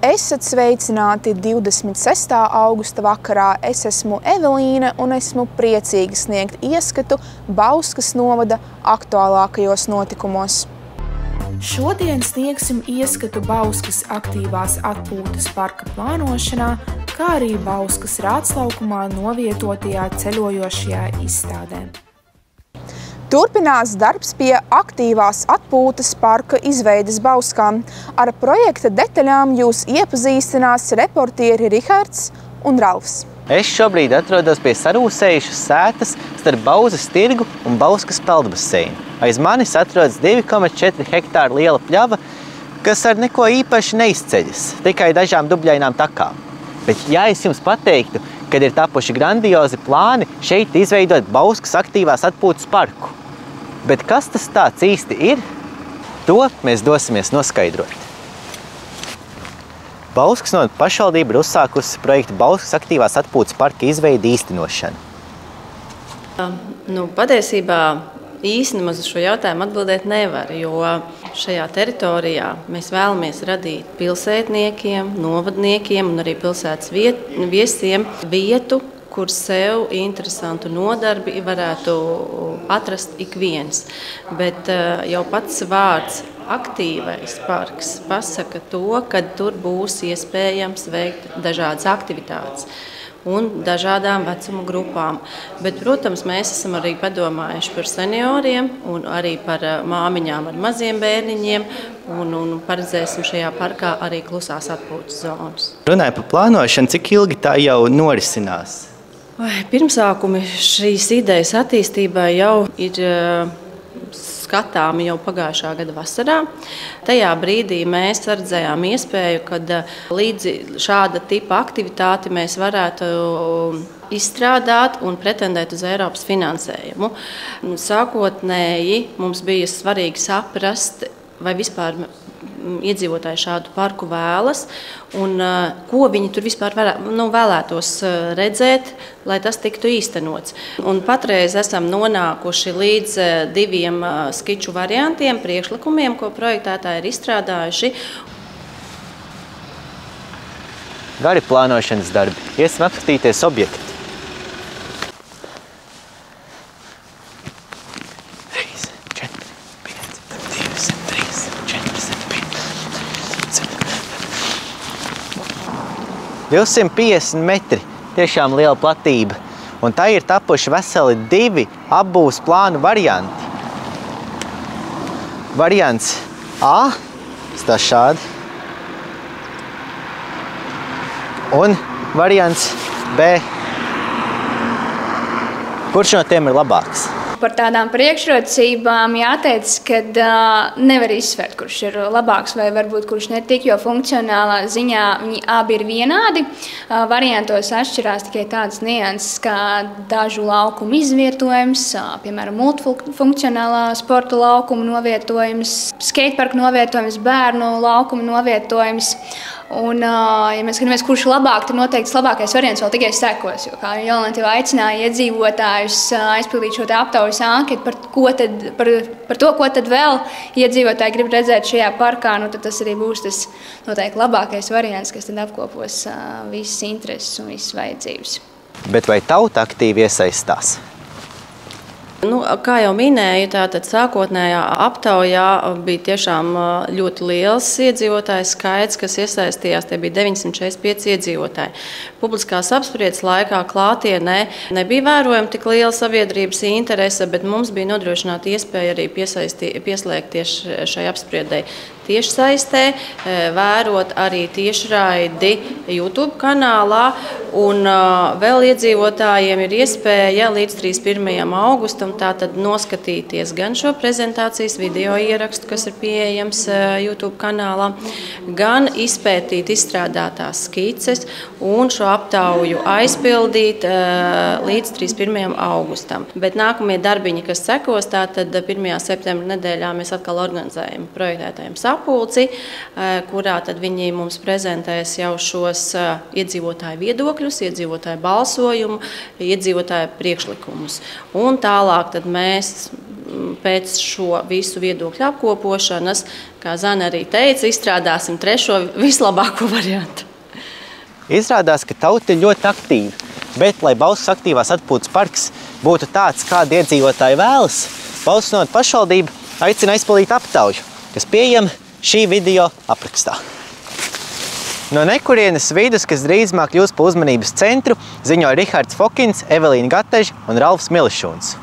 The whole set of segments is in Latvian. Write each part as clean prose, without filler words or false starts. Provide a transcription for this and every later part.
Esat sveicināti 26. augusta vakarā. Es esmu Evelīna un esmu priecīga sniegt ieskatu Bauskas novada aktuālākajos notikumos. Šodien sniegsim ieskatu Bauskas aktīvās atpūtas parka plānošanā, kā arī Bauskas Rātslaukumā novietotajā ceļojošajā izstādē. Turpinās darbs pie aktīvās atpūtas parka izveides Bauskā. Ar projekta detaļām jūs iepazīstinās reportieri Rihards un Ralfs. Es šobrīd atrodos pie sarūsējušas sētas starp Bauzes tirgu un Bauskas peldbaseinu. Aiz manis atrodas 2,4 hektāru liela pļava, kas ar neko īpaši neizceļas, tikai dažām dubļainām takām. Bet ja es jums pateiktu, kad ir tapuši grandiozi plāni šeit izveidot Bauskas aktīvās atpūtas parku. Bet kas tas tāds īsti ir, to mēs dosimies noskaidrot. Bauskas novada pašvaldība ir uzsākusi projektu Bauskas aktīvās atpūtas parka izveidi īstenošanu. Patiesībā īsti nemaz uz šo jautājumu atbildēt nevar, jo šajā teritorijā mēs vēlamies radīt pilsētniekiem, novadniekiem un arī pilsētas viesiem vietu, kur sev interesantu nodarbi varētu atrast ik viens. Bet jau pats vārds aktīvais parks pasaka to, ka tur būs iespējams veikt dažādas aktivitātes un dažādām vecuma grupām. Bet, protams, mēs esam arī padomājuši par senioriem un arī par māmiņām ar maziem bērniņiem un paredzēsim šajā parkā arī klusās atpūtas zonas. Runāju par plānošanu, cik ilgi tā jau norisinās? Pirmsākumi šīs idejas attīstībai jau ir skatāmi jau pagājušā gada vasarā. Tajā brīdī mēs redzējām iespēju, kad līdzi šāda tipa aktivitāti mēs varētu izstrādāt un pretendēt uz Eiropas finansējumu. Sākotnēji mums bija svarīgi saprast, vai vispār iedzīvotāji šādu parku vēlas un ko viņi tur vispār vēlētos redzēt, lai tas tiktu īstenots. Un patreiz esam nonākuši līdz 2 skiču variantiem, priekšlikumiem, ko projektētāji ir izstrādājuši. Gari plānošanas darbi. Iesim apskatīties objektu. Jau 150 metri, tiešām liela platība, un tā ir tapuši veseli 2 apbūves plānu varianti. Variants A, tas šādi, un variants B. Kurš no tiem ir labāks? Par tādām priekšrocībām jāteic, ka nevar izsvērt, kurš ir labāks vai varbūt kurš netik, jo funkcionālā ziņā viņi abi ir vienādi. Variantos atšķirās tikai tādas nianses kā dažu laukumu izvietojums, piemēram, multifunkcionālā sporta laukuma novietojums, skateparka novietojums, bērnu laukuma novietojums. Un, ja mēs skatāmies, kurš ir labāk, tad noteikti labākais variants vēl tikai sekos. Jo, kā Jolanta jau aicināja iedzīvotājus aizpildīt šo aptaujas anketu par to, ko tad vēl iedzīvotāji grib redzēt šajā parkā, tad tas arī būs tas noteikti labākais variants, kas tad apkopos visas intereses un visas vajadzības. Bet vai tauta aktīvi iesaistās? Kā jau minēju, tātad sākotnējā aptaujā bija tiešām ļoti liels iedzīvotāju skaits, kas iesaistījās. Tie bija 945 iedzīvotāji. Publiskās apspriedes laikā klātienē nebija vērojama tik liela sabiedrības interese, bet mums bija nodrošināta iespēja arī pieslēgties šai apspriedei tiešsaistē, vērot arī tiešraidi YouTube kanālā. Un vēl iedzīvotājiem ir iespēja līdz 31. augustam tātad noskatīties gan šo prezentācijas video ierakstu, kas ir pieejams YouTube kanālā, gan izpētīt izstrādātās skices un šo aptauju aizpildīt līdz 31. augustam. Bet nākamie darbiņi, kas sekos, tātad 1. septembra nedēļā mēs atkal organizējam projektētājiem sapulci, kurā tad viņi mums prezentēs jau šos iedzīvotāju viedokļus, iedzīvotāju balsojumu, iedzīvotāju priekšlikumus. Un tālāk tad mēs pēc šo visu viedokļu apkopošanas, kā Zana arī teica, izstrādāsim trešo vislabāko variantu. Izrādās, ka tauta ir ļoti aktīva, bet, lai Bauskas aktīvās atpūtas parks būtu tāds, kāda iedzīvotāji vēlas, Bauskas novada pašvaldība aicina aizpildīt aptauju, kas pieejama šī video aprakstā. No nekurienes vidus, kas drīzumā kļūs par uzmanības centru, ziņo Rihards Fokins, Evelīna Gateža un Ralfs Milišūns.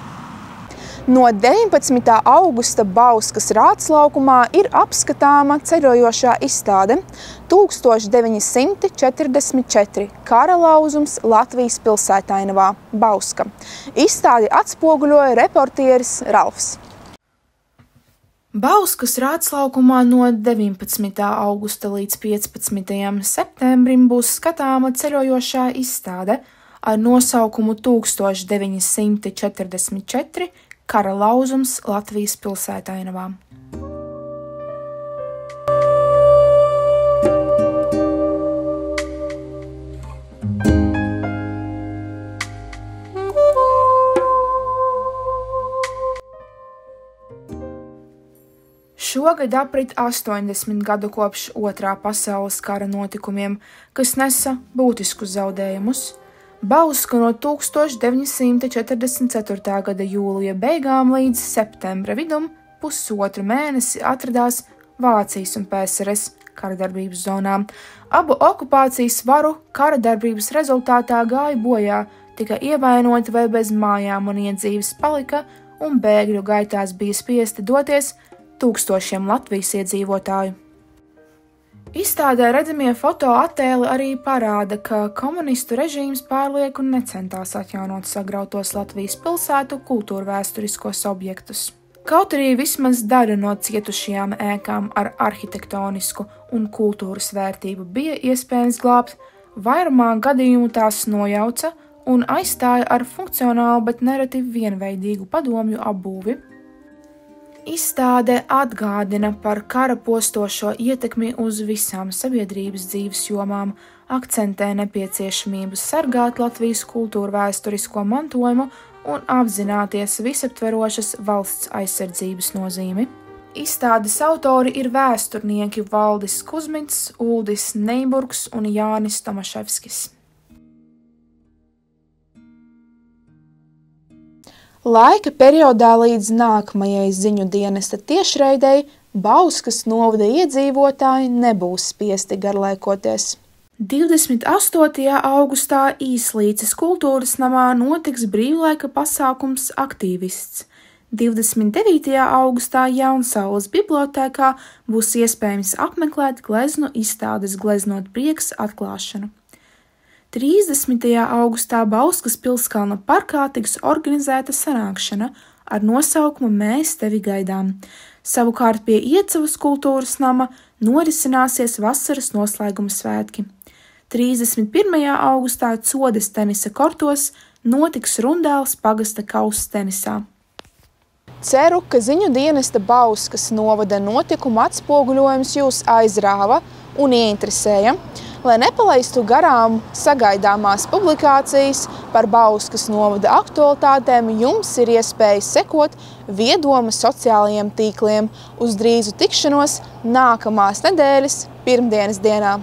No 19. augusta Bauskas rātslaukumā ir apskatāma ceļojošā izstāde 1944 kara lauzums Latvijas pilsētainavā Bauska. Izstādi atspoguļoja reportieris Ralfs. Bauskas rātslaukumā no 19. augusta līdz 15. septembrim būs skatāma ceļojošā izstāde ar nosaukumu 1944 kara lauzums Latvijas pilsētainavā. Šogad aprit 80 gadu kopš Otrā pasaules kara notikumiem, kas nesa būtiskus zaudējumus. Bauska no 1944. gada jūlija beigām līdz septembra vidum pusotru mēnesi atradās Vācijas un PSRS karadarbības zonā. Abu okupācijas varu karadarbības rezultātā gāja bojā, tika ievainoti vai bez mājām un iedzīves palika, un bēgļu gaitās bija spiesti doties tūkstošiem Latvijas iedzīvotāju. Izstādē redzamie fotoattēli arī parāda, ka komunistu režīms pārlieku necentās atjaunot sagrautos Latvijas pilsētu kultūrvēsturiskos objektus. Kaut arī vismaz daļa no cietušajām ēkām ar arhitektonisku un kultūras vērtību bija iespējams glābt, vairumā gadījumu tās nojauca un aizstāja ar funkcionālu, bet nereti vienveidīgu padomju apbūvi. Izstāde atgādina par kara postošo ietekmi uz visām sabiedrības dzīves jomām, akcentē nepieciešamību sargāt Latvijas kultūrvēsturisko mantojumu un apzināties visaptverošas valsts aizsardzības nozīmi. Izstādes autori ir vēsturnieki Valdis Kuzmits, Uldis Neiburgs un Jānis Tomaševskis. Laika periodā līdz nākamajai ziņu dienesta tiešraidei Bauskas novada iedzīvotāji nebūs spiesti garlaikoties. 28. augustā Īslīces kultūras namā notiks brīvlaika pasākums Aktīvists. 29. augustā Jaunsaules bibliotēkā būs iespējams apmeklēt gleznu izstādes Gleznot prieks atklāšanu. 30. augustā Bauskas Pilskalna parkā tiks organizēta sanākšana ar nosaukumu Mēs tevi gaidām. Savukārt pie Iecavas kultūras nama norisināsies vasaras noslēguma svētki. 31. augustā Codes tenisa kortos notiks Rundēls pagasta kausa tenisā. Ceru, ka ziņu dienesta Bauskas novada notikumu atspoguļojums jūs aizrāva un ieinteresēja. Lai nepalaistu garām sagaidāmās publikācijas par Bauskas novada aktualitātēm, jums ir iespēja sekot Viedoma sociālajiem tīkliem. Uz drīzu tikšanos nākamās nedēļas pirmdienas dienā.